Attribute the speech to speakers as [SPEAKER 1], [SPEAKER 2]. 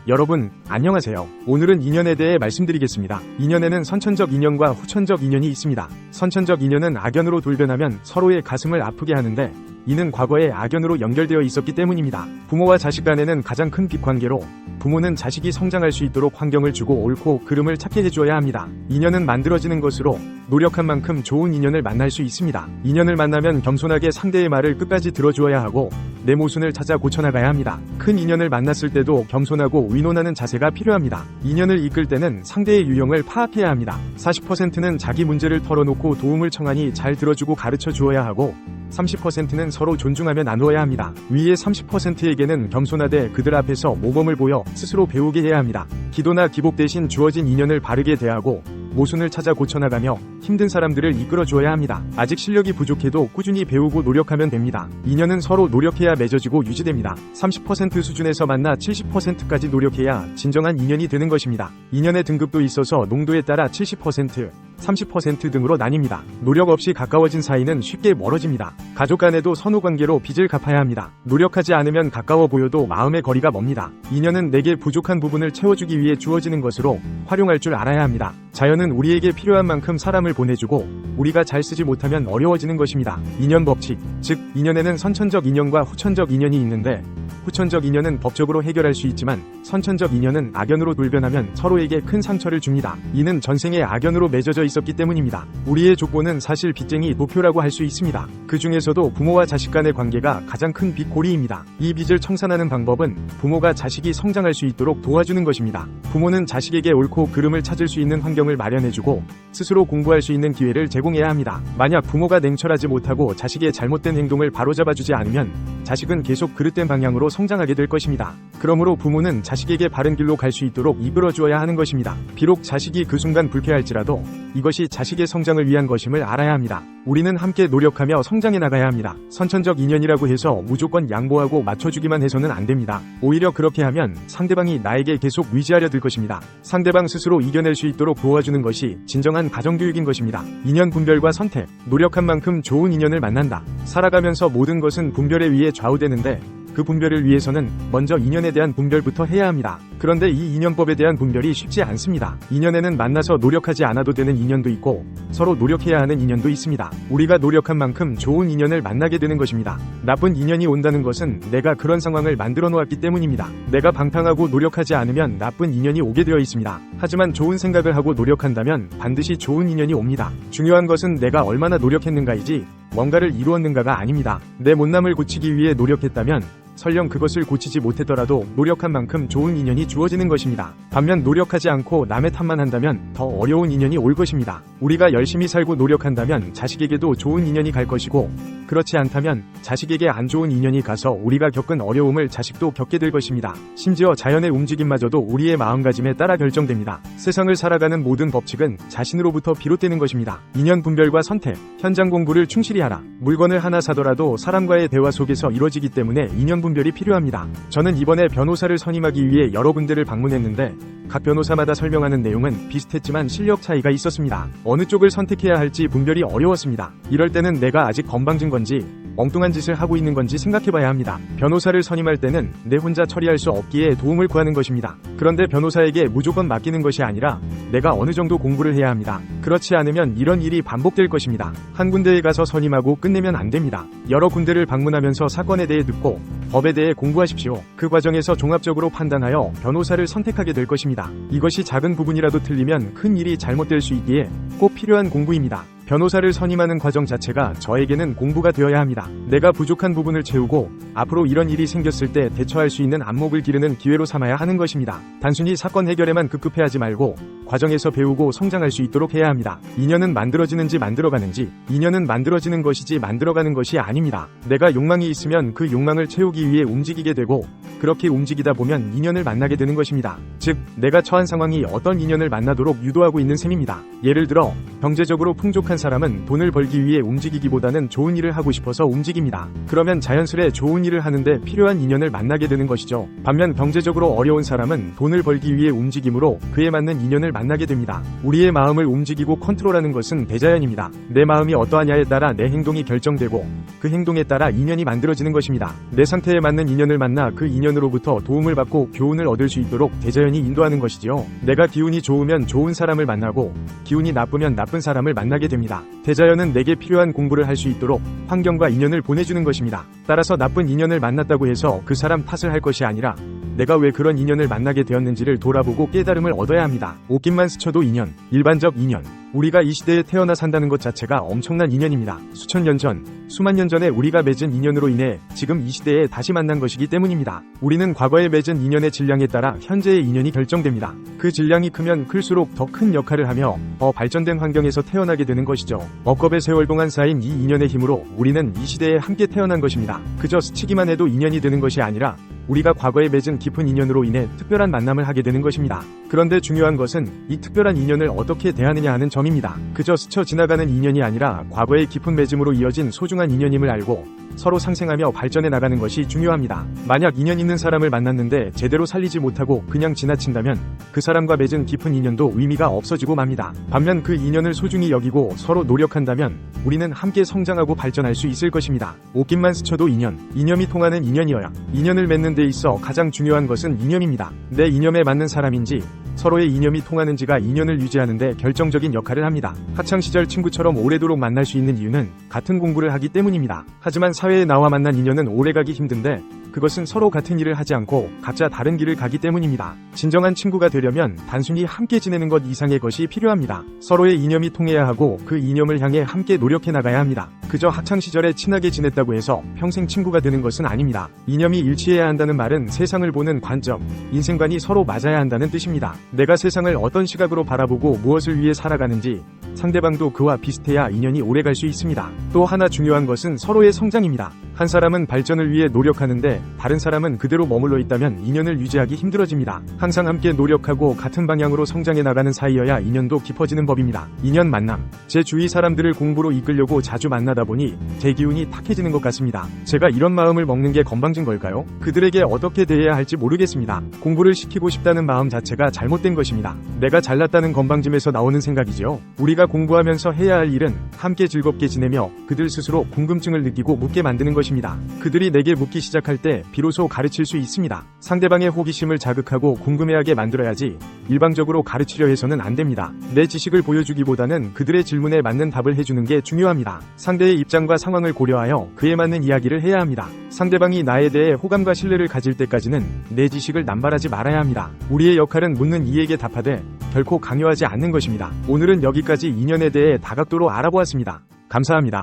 [SPEAKER 1] 여러분, 안녕하세요. 오늘은 인연에 대해 말씀드리겠습니다. 인연에는 선천적 인연과 후천적 인연이 있습니다. 선천적 인연은 악연으로 돌변하면 서로의 가슴을 아프게 하는데 이는 과거에 악연으로 연결되어 있었기 때문입니다. 부모와 자식 간에는 가장 큰 빚관계로 부모는 자식이 성장할 수 있도록 환경을 주고 옳고 그름을 찾게 해주어야 합니다. 인연은 만들어지는 것으로 노력한 만큼 좋은 인연을 만날 수 있습니다. 인연을 만나면 겸손하게 상대의 말을 끝까지 들어주어야 하고 내 모순을 찾아 고쳐나가야 합니다. 큰 인연을 만났을 때도 겸손하고 의논하는 자세가 필요합니다. 인연을 이끌 때는 상대의 유형을 파악해야 합니다. 40%는 자기 문제를 털어놓고 도움을 청하니 잘 들어주고 가르쳐 주어야 하고 30%는 서로 존중하며 나누어야 합니다. 위의 30%에게는 겸손하되 그들 앞에서 모범을 보여 스스로 배우게 해야 합니다. 기도나 기복 대신 주어진 인연을 바르게 대하고 모순을 찾아 고쳐나가며 힘든 사람들을 이끌어 주어야 합니다. 아직 실력이 부족해도 꾸준히 배우고 노력하면 됩니다. 인연은 서로 노력해야 맺어지고 유지됩니다. 30% 수준에서 만나 70%까지 노력해야 진정한 인연이 되는 것입니다. 인연의 등급도 있어서 농도에 따라 70%, 30% 등으로 나뉩니다. 노력 없이 가까워진 사이는 쉽게 멀어집니다. 가족 간에도 선후관계로 빚을 갚아야 합니다. 노력하지 않으면 가까워 보여도 마음의 거리가 멉니다. 인연은 내게 부족한 부분을 채워주기 위해 주어지는 것으로 활용할 줄 알아야 합니다. 자연은 우리에게 필요한 만큼 사람을 보내주고 우리가 잘 쓰지 못하면 어려워지는 것입니다. 인연 법칙, 즉 인연에는 선천적 인연과 후천적 인연이 있는데 후천적 인연은 법적으로 해결할 수 있지만 선천적 인연은 악연으로 돌변하면 서로에게 큰 상처를 줍니다. 이는 전생에 악연으로 맺어져 있었기 때문입니다. 우리의 족보는 사실 빚쟁이 도표라고 할 수 있습니다. 그 중에서도 부모와 자식 간의 관계가 가장 큰 빚고리입니다. 이 빚을 청산하는 방법은 부모가 자식이 성장할 수 있도록 도와주는 것입니다. 부모는 자식에게 옳고 그름을 찾을 수 있는 환경을 마련해주고 스스로 공부할 수 있는 기회를 제공해야 합니다. 만약 부모가 냉철하지 못하고 자식의 잘못된 행동을 바로잡아주지 않으면 자식은 계속 그릇된 방향으로 성장하게 될 것입니다. 그러므로 부모는 자식에게 바른 길로 갈 수 있도록 이끌어 주어야 하는 것입니다. 비록 자식이 그 순간 불쾌할지라도 이것이 자식의 성장을 위한 것임을 알아야 합니다. 우리는 함께 노력하며 성장해 나가야 합니다. 선천적 인연이라고 해서 무조건 양보하고 맞춰주기만 해서는 안 됩니다. 오히려 그렇게 하면 상대방이 나에게 계속 위지하려 들 것입니다. 상대방 스스로 이겨낼 수 있도록 도와주는 것이 진정한 가정교육인 것입니다. 인연 분별과 선택, 노력한 만큼 좋은 인연을 만난다. 살아가면서 모든 것은 분별에 의해 좌우되는데 그 분별을 위해서는 먼저 인연에 대한 분별부터 해야 합니다. 그런데 이 인연법에 대한 분별이 쉽지 않습니다. 인연에는 만나서 노력하지 않아도 되는 인연도 있고 서로 노력해야 하는 인연도 있습니다. 우리가 노력한 만큼 좋은 인연을 만나게 되는 것입니다. 나쁜 인연이 온다는 것은 내가 그런 상황을 만들어 놓았기 때문입니다. 내가 방탕하고 노력하지 않으면 나쁜 인연이 오게 되어 있습니다. 하지만 좋은 생각을 하고 노력한다면 반드시 좋은 인연이 옵니다. 중요한 것은 내가 얼마나 노력했는가이지 뭔가를 이루었는가가 아닙니다. 내 못남을 고치기 위해 노력했다면 설령 그것을 고치지 못했더라도 노력한 만큼 좋은 인연이 주어지는 것입니다. 반면 노력하지 않고 남의 탓만 한다면 더 어려운 인연이 올 것입니다. 우리가 열심히 살고 노력한다면 자식에게도 좋은 인연이 갈 것이고 그렇지 않다면 자식에게 안 좋은 인연이 가서 우리가 겪은 어려움을 자식도 겪게 될 것입니다. 심지어 자연의 움직임마저도 우리의 마음가짐에 따라 결정됩니다. 세상을 살아가는 모든 법칙은 자신으로부터 비롯되는 것입니다. 인연 분별과 선택, 현장 공부를 충실히 하라. 물건을 하나 사더라도 사람과의 대화 속에서 이루어지기 때문에 인연 분별이 필요합니다. 저는 이번에 변호사를 선임하기 위해 여러 군데를 방문했는데 각 변호사마다 설명하는 내용은 비슷했지만 실력 차이가 있었습니다. 어느 쪽을 선택해야 할지 분별이 어려웠습니다. 이럴 때는 내가 아직 건방진 건지 엉뚱한 짓을 하고 있는 건지 생각해봐야 합니다. 변호사를 선임할 때는 내 혼자 처리할 수 없기에 도움을 구하는 것입니다. 그런데 변호사에게 무조건 맡기는 것이 아니라 내가 어느 정도 공부를 해야 합니다. 그렇지 않으면 이런 일이 반복될 것입니다. 한 군데에 가서 선임하고 끝내면 안 됩니다. 여러 군데를 방문하면서 사건에 대해 듣고 법에 대해 공부하십시오. 그 과정에서 종합적으로 판단하여 변호사를 선택하게 될 것입니다. 이것이 작은 부분이라도 틀리면 큰 일이 잘못될 수 있기에 꼭 필요한 공부입니다. 변호사를 선임하는 과정 자체가 저에게는 공부가 되어야 합니다. 내가 부족한 부분을 채우고 앞으로 이런 일이 생겼을 때 대처할 수 있는 안목을 기르는 기회로 삼아야 하는 것입니다. 단순히 사건 해결에만 급급해하지 말고 과정에서 배우고 성장할 수 있도록 해야 합니다. 인연은 만들어지는지 만들어가는지, 인연은 만들어지는 것이지 만들어가는 것이 아닙니다. 내가 욕망이 있으면 그 욕망을 채우기 위해 움직이게 되고 그렇게 움직이다 보면 인연을 만나게 되는 것입니다. 즉, 내가 처한 상황이 어떤 인연을 만나도록 유도하고 있는 셈입니다. 예를 들어 경제적으로 풍족한 사람은 돈을 벌기 위해 움직이기보다는 좋은 일을 하고 싶어서 움직입니다. 그러면 자연스레 좋은 일을 하는데 필요한 인연을 만나게 되는 것이죠. 반면 경제적으로 어려운 사람은 돈을 벌기 위해 움직이므로 그에 맞는 인연을 만나게 됩니다. 우리의 마음을 움직이고 컨트롤하는 것은 대자연입니다. 내 마음이 어떠하냐에 따라 내 행동이 결정되고 그 행동에 따라 인연이 만들어지는 것입니다. 내 상태에 맞는 인연을 만나 그 인연으로 대자연으로부터 도움을 받고 교훈을 얻을 수 있도록 대자연이 인도하는 것이지요. 내가 기운이 좋으면 좋은 사람을 만나고 기운이 나쁘면 나쁜 사람을 만나게 됩니다. 대자연은 내게 필요한 공부를 할 수 있도록 환경과 인연을 보내주는 것입니다. 따라서 나쁜 인연을 만났다고 해서 그 사람 탓을 할 것이 아니라 내가 왜 그런 인연을 만나게 되었는지를 돌아보고 깨달음을 얻어야 합니다. 옷깃만 스쳐도 인연, 일반적 인연. 우리가 이 시대에 태어나 산다는 것 자체가 엄청난 인연입니다. 수천 년 전, 수만 년 전에 우리가 맺은 인연으로 인해 지금 이 시대에 다시 만난 것이기 때문입니다. 우리는 과거에 맺은 인연의 질량에 따라 현재의 인연이 결정됩니다. 그 질량이 크면 클수록 더 큰 역할을 하며 더 발전된 환경에서 태어나게 되는 것이죠. 억겁의 세월 동안 쌓인 이 인연의 힘으로 우리는 이 시대에 함께 태어난 것입니다. 그저 스치기만 해도 인연이 되는 것이 아니라 우리가 과거에 맺은 깊은 인연으로 인해 특별한 만남을 하게 되는 것입니다. 그런데 중요한 것은 이 특별한 인연을 어떻게 대하느냐 하는 점입니다. 그저 스쳐 지나가는 인연이 아니라 과거의 깊은 맺음으로 이어진 소중한 인연임을 알고 서로 상생하며 발전해 나가는 것이 중요합니다. 만약 인연 있는 사람을 만났는데 제대로 살리지 못하고 그냥 지나친다면 그 사람과 맺은 깊은 인연도 의미가 없어지고 맙니다. 반면 그 인연을 소중히 여기고 서로 노력한다면 우리는 함께 성장하고 발전할 수 있을 것입니다. 옷깃만 스쳐도 인연, 이념이 통하는 인연이어야. 인연을 맺는 데 있어 가장 중요한 것은 이념입니다. 내 이념에 맞는 사람인지 서로의 이념이 통하는지가 인연을 유지하는 데 결정적인 역할을 합니다. 학창시절 친구처럼 오래도록 만날 수 있는 이유는 같은 공부를 하기 때문입니다. 하지만 사회에 나와 만난 인연은 오래가기 힘든데 그것은 서로 같은 일을 하지 않고 각자 다른 길을 가기 때문입니다. 진정한 친구가 되려면 단순히 함께 지내는 것 이상의 것이 필요합니다. 서로의 이념이 통해야 하고 그 이념을 향해 함께 노력해 나가야 합니다. 그저 학창시절에 친하게 지냈다고 해서 평생 친구가 되는 것은 아닙니다. 이념이 일치해야 한다는 말은 세상을 보는 관점, 인생관이 서로 맞아야 한다는 뜻입니다. 내가 세상을 어떤 시각으로 바라보고 무엇을 위해 살아가는지 상대방도 그와 비슷해야 인연이 오래갈 수 있습니다. 또 하나 중요한 것은 서로의 성장입니다. 한 사람은 발전을 위해 노력하는데 다른 사람은 그대로 머물러 있다면 인연을 유지하기 힘들어집니다. 항상 함께 노력하고 같은 방향으로 성장해 나가는 사이여야 인연도 깊어지는 법입니다. 인연 만남. 제 주위 사람들을 공부로 이끌려고 자주 만나다 보니 제 기운이 탁해지는 것 같습니다. 제가 이런 마음을 먹는 게 건방진 걸까요? 그들에게 어떻게 대해야 할지 모르겠습니다. 공부를 시키고 싶다는 마음 자체가 잘못된 것입니다. 내가 잘났다는 건방짐에서 나오는 생각이죠. 우리가 공부하면서 해야 할 일은 함께 즐겁게 지내며 그들 스스로 궁금증을 느끼고 묻게 만드는 것입니다. 그들이 내게 묻기 시작할 때 비로소 가르칠 수 있습니다. 상대방의 호기심을 자극하고 궁금해하게 만들어야지 일방적으로 가르치려 해서는 안 됩니다. 내 지식을 보여주기보다는 그들의 질문에 맞는 답을 해주는 게 중요합니다. 상대의 입장과 상황을 고려하여 그에 맞는 이야기를 해야 합니다. 상대방이 나에 대해 호감과 신뢰를 가질 때까지는 내 지식을 남발하지 말아야 합니다. 우리의 역할은 묻는 이에게 답하되 결코 강요하지 않는 것입니다. 오늘은 여기까지 인연에 대해 다각도로 알아보았습니다. 감사합니다.